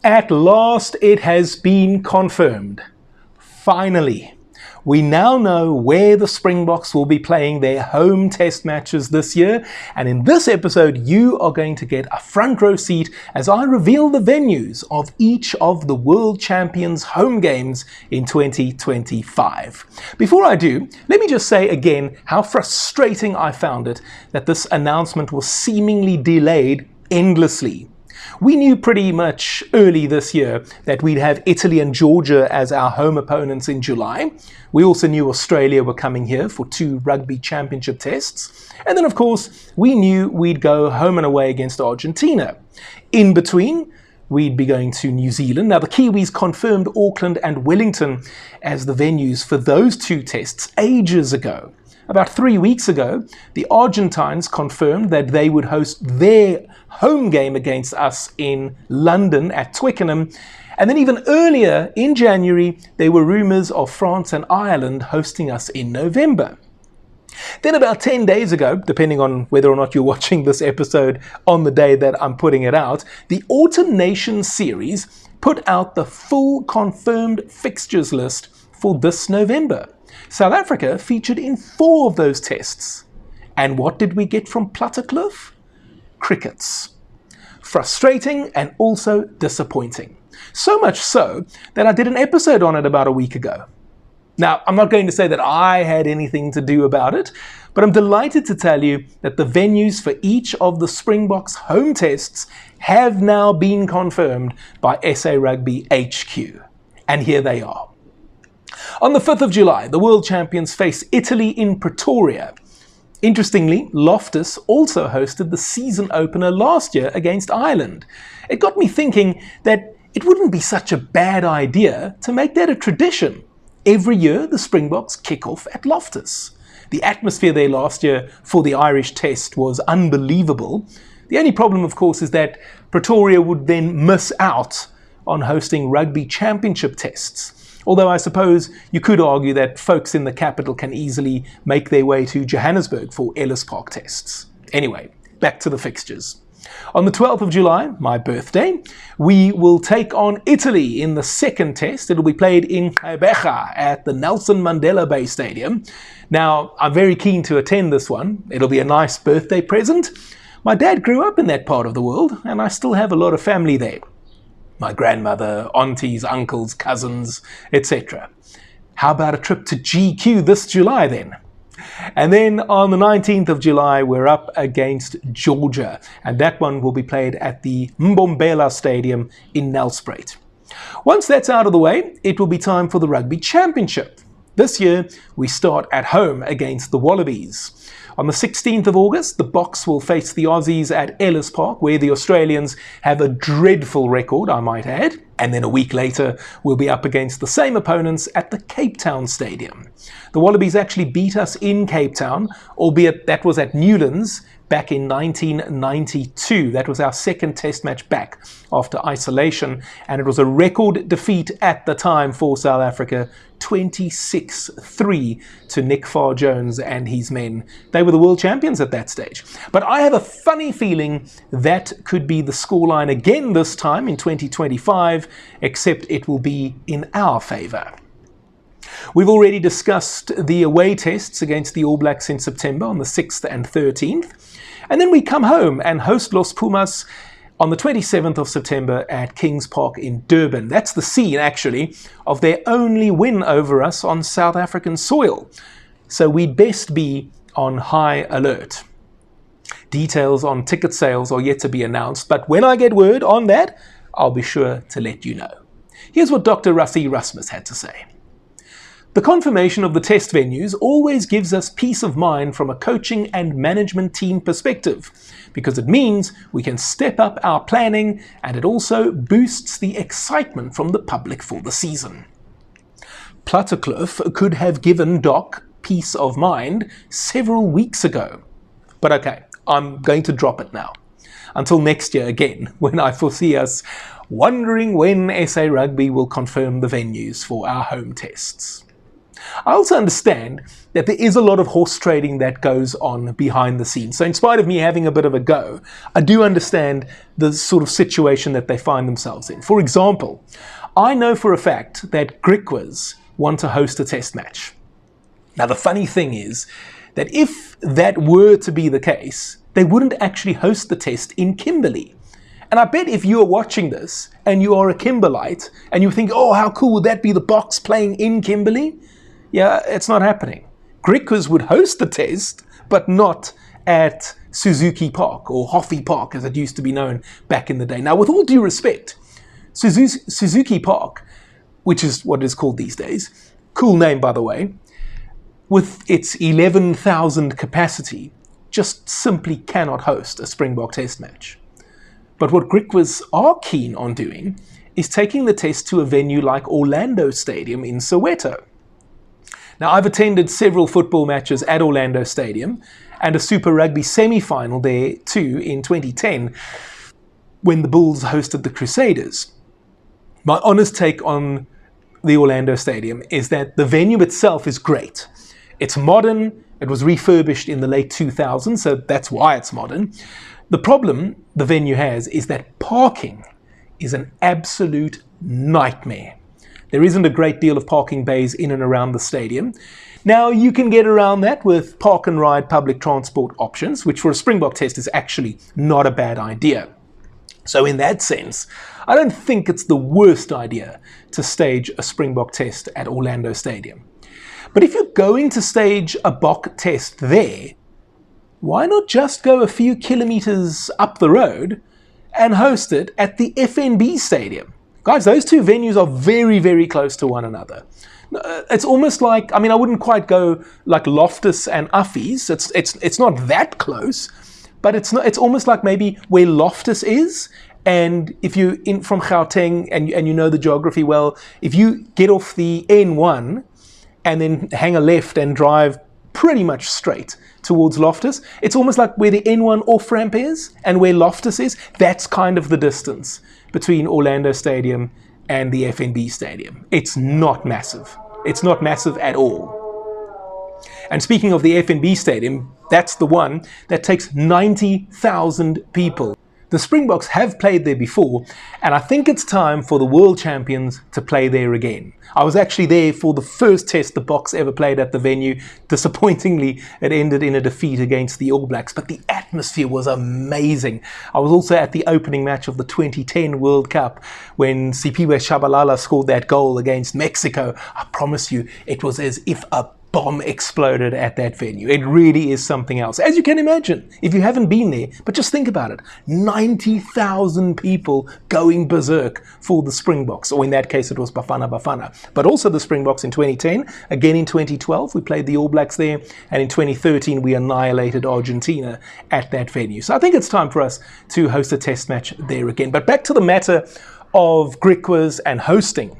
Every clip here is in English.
At last it has been confirmed. Finally, we now know where the Springboks will be playing their home test matches this year, and in this episode you are going to get a front row seat as I reveal the venues of each of the World Champions home games in 2025. Before I do, let me just say again how frustrating I found it that this announcement was seemingly delayed endlessly. We knew pretty much early this year that we'd have Italy and Georgia as our home opponents in July. We also knew Australia were coming here for 2 Rugby Championship tests. And then, of course, we knew we'd go home and away against Argentina. In between, we'd be going to New Zealand. Now, the Kiwis confirmed Auckland and Wellington as the venues for those 2 tests ages ago. About 3 weeks ago, the Argentines confirmed that they would host their home game against us in London at Twickenham. And then even earlier in January, there were rumours of France and Ireland hosting us in November. Then about 10 days ago, depending on whether or not you're watching this episode on the day that I'm putting it out, the Autumn Nations series put out the full confirmed fixtures list for this November. South Africa featured in 4 of those tests. And what did we get from Plattekloof? Crickets. Frustrating and also disappointing. So much so that I did an episode on it about a week ago. Now, I'm not going to say that I had anything to do about it, but I'm delighted to tell you that the venues for each of the Springboks home tests have now been confirmed by SA Rugby HQ. And here they are. On the 5th of July, the World Champions face Italy in Pretoria. Interestingly, Loftus also hosted the season opener last year against Ireland. It got me thinking that it wouldn't be such a bad idea to make that a tradition. Every year, the Springboks kick off at Loftus. The atmosphere there last year for the Irish test was unbelievable. The only problem, of course, is that Pretoria would then miss out on hosting Rugby Championship tests. Although I suppose you could argue that folks in the capital can easily make their way to Johannesburg for Ellis Park tests. Anyway, back to the fixtures. On the 12th of July, my birthday, we will take on Italy in the 2nd test. It'll be played in Gqeberha at the Nelson Mandela Bay Stadium. Now, I'm very keen to attend this one. It'll be a nice birthday present. My dad grew up in that part of the world, and I still have a lot of family there. My grandmother, aunties, uncles, cousins, etc. How about a trip to GQ this July then? And then on the 19th of July, we're up against Georgia, and that one will be played at the Mbombela Stadium in Nelspruit. Once that's out of the way, it will be time for the Rugby Championship. This year, we start at home against the Wallabies. On the 16th of August, the Boks will face the Aussies at Ellis Park, where the Australians have a dreadful record, I might add. And then a week later, we'll be up against the same opponents at the Cape Town Stadium. The Wallabies actually beat us in Cape Town, albeit that was at Newlands back in 1992. That was our 2nd test match back after isolation, and it was a record defeat at the time for South Africa, 26-3 to Nick Farr-Jones and his men. They were the world champions at that stage. But I have a funny feeling that could be the scoreline again this time in 2025, except it will be in our favour. We've already discussed the away tests against the All Blacks in September on the 6th and 13th. And then we come home and host Los Pumas on the 27th of September at Kings Park in Durban. That's the scene, actually, of their only win over us on South African soil. So we'd best be on high alert. Details on ticket sales are yet to be announced, but when I get word on that, I'll be sure to let you know. Here's what Dr. Rassie had to say. The confirmation of the test venues always gives us peace of mind from a coaching and management team perspective, because it means we can step up our planning, and it also boosts the excitement from the public for the season. Plattekloof could have given Doc peace of mind several weeks ago. But okay, I'm going to drop it now. Until next year again, when I foresee us wondering when SA Rugby will confirm the venues for our home tests. I also understand that there is a lot of horse trading that goes on behind the scenes. So in spite of me having a bit of a go, I do understand the sort of situation that they find themselves in. For example, I know for a fact that Griquas want to host a test match. Now, the funny thing is that if that were to be the case, they wouldn't actually host the test in Kimberley. And I bet if you are watching this and you are a Kimberlite and you think, oh, how cool would that be, the Boks playing in Kimberley? Yeah, it's not happening. Griquas would host the test, but not at Suzuki Park or Hoffy Park, as it used to be known back in the day. Now, with all due respect, Suzuki Park, which is what it is called these days, cool name, by the way, with its 11,000 capacity, just simply cannot host a Springbok test match. But what Griquas are keen on doing is taking the test to a venue like Orlando Stadium in Soweto. Now, I've attended several football matches at Orlando Stadium and a Super Rugby semi-final there too in 2010 when the Bulls hosted the Crusaders. My honest take on the Orlando Stadium is that the venue itself is great. It's modern, it was refurbished in the late 2000s, so that's why it's modern. The problem the venue has is that parking is an absolute nightmare. There isn't a great deal of parking bays in and around the stadium. Now, you can get around that with park and ride public transport options, which for a Springbok test is actually not a bad idea. So in that sense, I don't think it's the worst idea to stage a Springbok test at Orlando Stadium. But if you're going to stage a Bok test there, why not just go a few kilometers up the road and host it at the FNB Stadium? Guys, those two venues are very, very close to one another. It's almost like, I wouldn't quite go like Loftus and Uffies. It's not that close, but it's almost like maybe where Loftus is. And if you're in from Gauteng and you know the geography well, if you get off the N1 and then hang a left and drive pretty much straight towards Loftus, it's almost like where the N1 off-ramp is and where Loftus is. That's kind of the distance between Orlando Stadium and the FNB Stadium. It's not massive. It's not massive at all. And speaking of the FNB Stadium, that's the one that takes 90,000 people. The Springboks have played there before, and I think it's time for the world champions to play there again. I was actually there for the first test the Boks ever played at the venue. Disappointingly, it ended in a defeat against the All Blacks, but the atmosphere was amazing. I was also at the opening match of the 2010 World Cup when Siphiwe Tshabalala scored that goal against Mexico. I promise you, it was as if a bomb exploded at that venue. It really is something else, as you can imagine, if you haven't been there. But just think about it, 90,000 people going berserk for the Springboks, or in that case it was Bafana. But also the Springboks in 2010, again in 2012 we played the All Blacks there, and in 2013 we annihilated Argentina at that venue. So I think it's time for us to host a test match there again. But back to the matter of Griquas and hosting.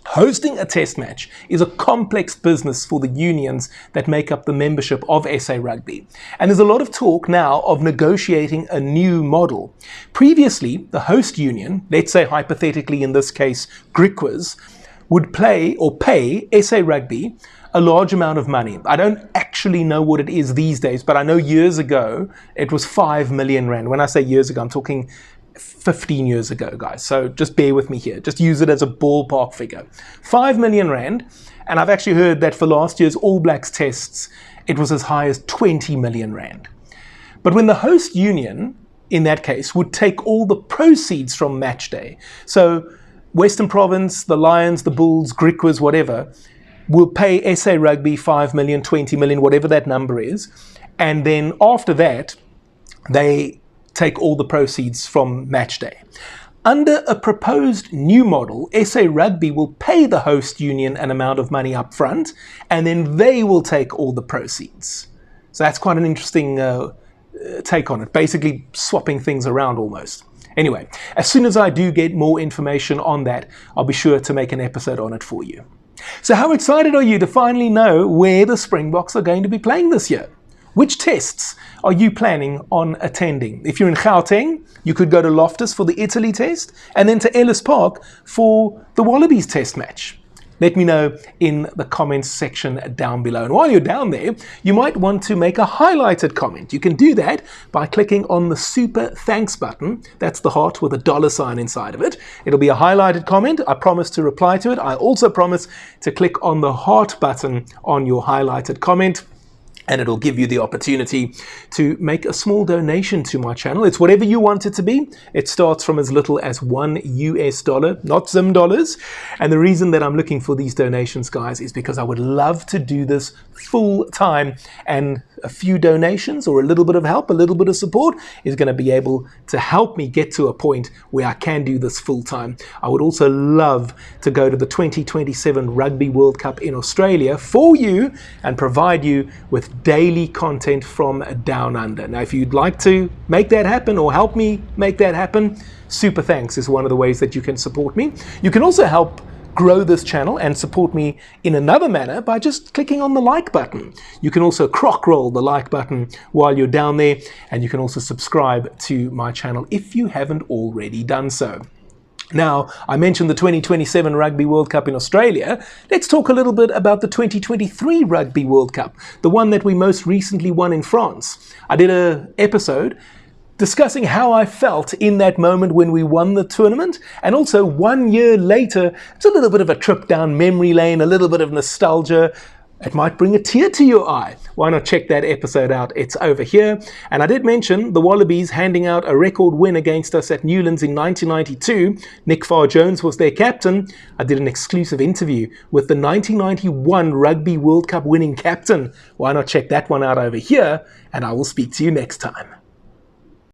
Hosting a test match is a complex business for the unions that make up the membership of SA Rugby. And there's a lot of talk now of negotiating a new model. Previously, the host union, let's say hypothetically in this case Griquas, would pay SA Rugby a large amount of money. I don't actually know what it is these days, but I know years ago it was 5 million rand. When I say years ago, I'm talking 15 years ago, guys. So just bear with me here. Just use it as a ballpark figure. 5 million rand. And I've actually heard that for last year's All Blacks tests, it was as high as 20 million rand. But when the host union, in that case, would take all the proceeds from match day, so Western Province, the Lions, the Bulls, Griquas, whatever, will pay SA Rugby 5 million, 20 million, whatever that number is. And then after that, they take all the proceeds from match day. Under a proposed new model, SA Rugby will pay the host union an amount of money up front, and then they will take all the proceeds. So that's quite an interesting take on it, basically swapping things around almost. Anyway, as soon as I do get more information on that, I'll be sure to make an episode on it for you. So how excited are you to finally know where the Springboks are going to be playing this year? Which tests are you planning on attending? If you're in Gauteng, you could go to Loftus for the Italy test and then to Ellis Park for the Wallabies test match. Let me know in the comments section down below. And while you're down there, you might want to make a highlighted comment. You can do that by clicking on the super thanks button. That's the heart with a $sign inside of it. It'll be a highlighted comment. I promise to reply to it. I also promise to click on the heart button on your highlighted comment, and it'll give you the opportunity to make a small donation to my channel. It's whatever you want it to be. It starts from as little as $1, not Zim dollars. And the reason that I'm looking for these donations, guys, is because I would love to do this full time, and a few donations or a little bit of help, a little bit of support is going to be able to help me get to a point where I can do this full time. I would also love to go to the 2027 Rugby World Cup in Australia for you and provide you with daily content from Down Under. Now, if you'd like to make that happen or help me make that happen, super thanks is one of the ways that you can support me. You can also help grow this channel and support me in another manner by just clicking on the like button. You can also crock roll the like button while you're down there, and you can also subscribe to my channel if you haven't already done so. Now, I mentioned the 2027 Rugby World Cup in Australia. Let's talk a little bit about the 2023 Rugby World Cup, the one that we most recently won in France. I did an episode discussing how I felt in that moment when we won the tournament, and also 1 year later. It's a little bit of a trip down memory lane, a little bit of nostalgia. It might bring a tear to your eye. Why not check that episode out? It's over here. And I did mention the Wallabies handing out a record win against us at Newlands in 1992. Nick Farr-Jones was their captain. I did an exclusive interview with the 1991 Rugby World Cup winning captain. Why not check that one out over here? And I will speak to you next time.